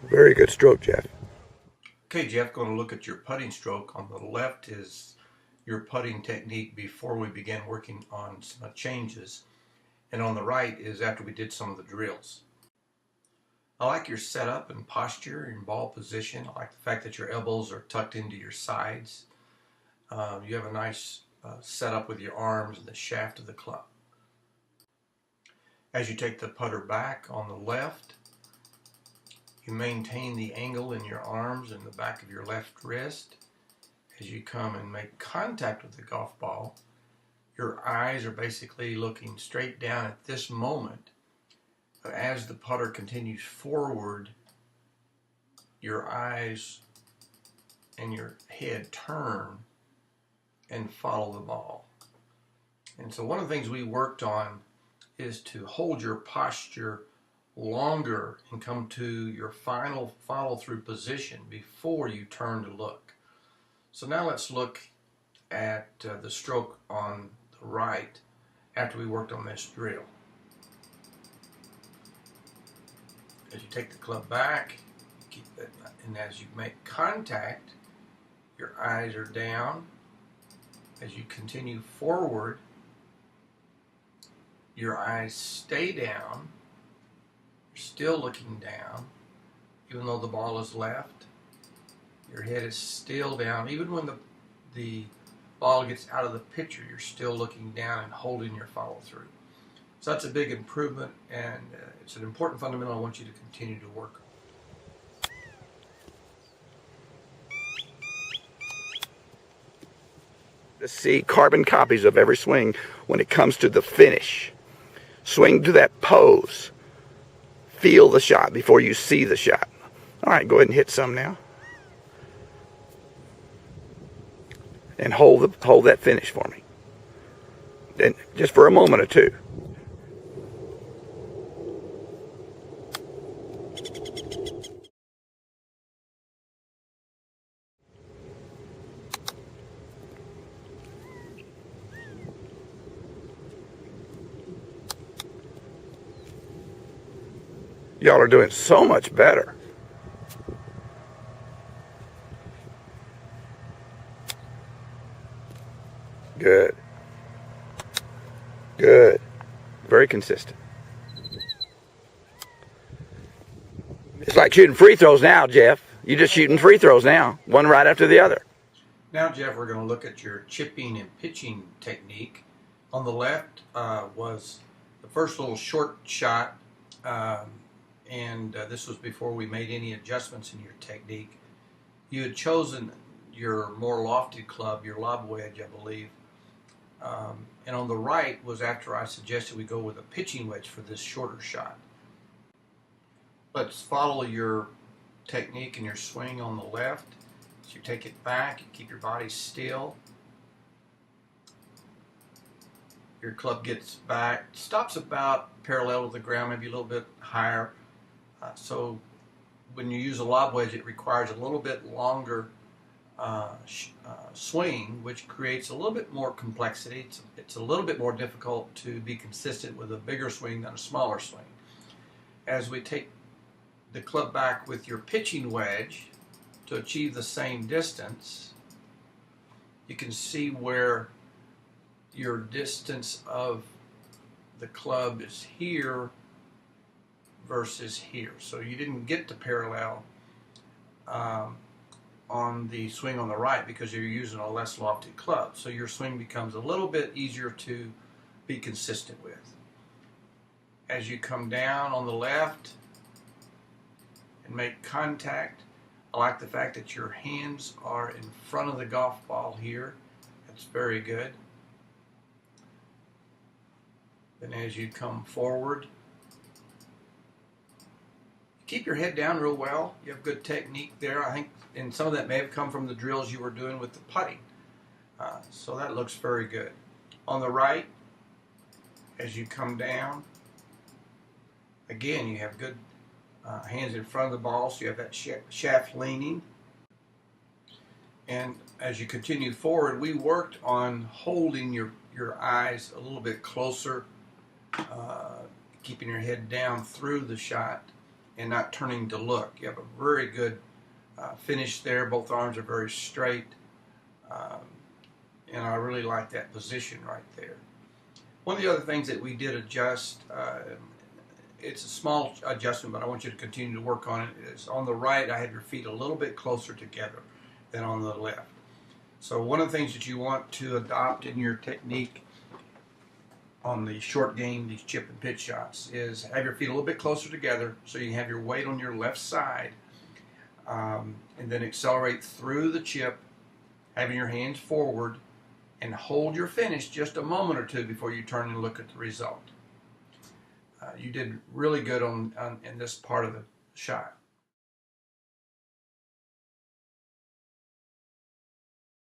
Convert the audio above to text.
Very good stroke, Jeff. Okay, Jeff, going to look at your putting stroke. On the left is your putting technique before we began working on some changes. And on the right is after we did some of the drills. I like your setup and posture and ball position. I like the fact that your elbows are tucked into your sides. You have a nice setup with your arms and the shaft of the club. As you take the putter back on the left, you maintain the angle in your arms and the back of your left wrist. As you come and make contact with the golf ball, your eyes are basically looking straight down at this moment. But as the putter continues forward, your eyes and your head turn and follow the ball. And so one of the things we worked on is to hold your posture longer and come to your final follow-through position before you turn to look. So now let's look at the stroke on the right after we worked on this drill. As you take the club back, keep it, and as you make contact, your eyes are down. As you continue forward, your eyes stay down. You're still looking down, even though the ball is left. Your head is still down. Even when the ball gets out of the picture, you're still looking down and holding your follow through. So that's a big improvement, and it's an important fundamental I want you to continue to work on. To see carbon copies of every swing when it comes to the finish. Swing to that pose. Feel the shot before you see the shot. All right, go ahead and hit some now. And hold that finish for me. And just for a moment or two. Y'all are doing so much better. Good. Good. Very consistent. It's like shooting free throws now, Jeff. You're just shooting free throws now, one right after the other. Now, Jeff, we're going to look at your chipping and pitching technique. On the left was the first little short shot, and this was before we made any adjustments in your technique. You had chosen your more lofted club, your lob wedge, I believe. And on the right was after I suggested we go with a pitching wedge for this shorter shot. Let's follow your technique and your swing on the left. So you take it back, you keep your body still. Your club gets back, stops about parallel with the ground, maybe a little bit higher. So when you use a lob wedge, it requires a little bit longer swing, which creates a little bit more complexity. It's a little bit more difficult to be consistent with a bigger swing than a smaller swing. As we take the club back with your pitching wedge to achieve the same distance, you can see where your distance of the club is here versus here. So you didn't get to parallel on the swing on the right because you're using a less lofted club. So your swing becomes a little bit easier to be consistent with. As you come down on the left and make contact, I like the fact that your hands are in front of the golf ball here. That's very good. Then as you come forward, keep your head down real well. You have good technique there, I think, and some of that may have come from the drills you were doing with the putting. So that looks very good. On the right, as you come down, again, you have good hands in front of the ball, so you have that shaft leaning. And as you continue forward, we worked on holding your eyes a little bit closer, keeping your head down through the shot and not turning to look. You have a very good finish there. Both arms are very straight, and I really like that position right there. One of the other things that we did adjust, it's a small adjustment, but I want you to continue to work on it, is on the right I had your feet a little bit closer together than on the left. So one of the things that you want to adopt in your technique on the short game, these chip and pitch shots, is have your feet a little bit closer together so you can have your weight on your left side, and then accelerate through the chip, having your hands forward, and hold your finish just a moment or two before you turn and look at the result. You did really good in this part of the shot.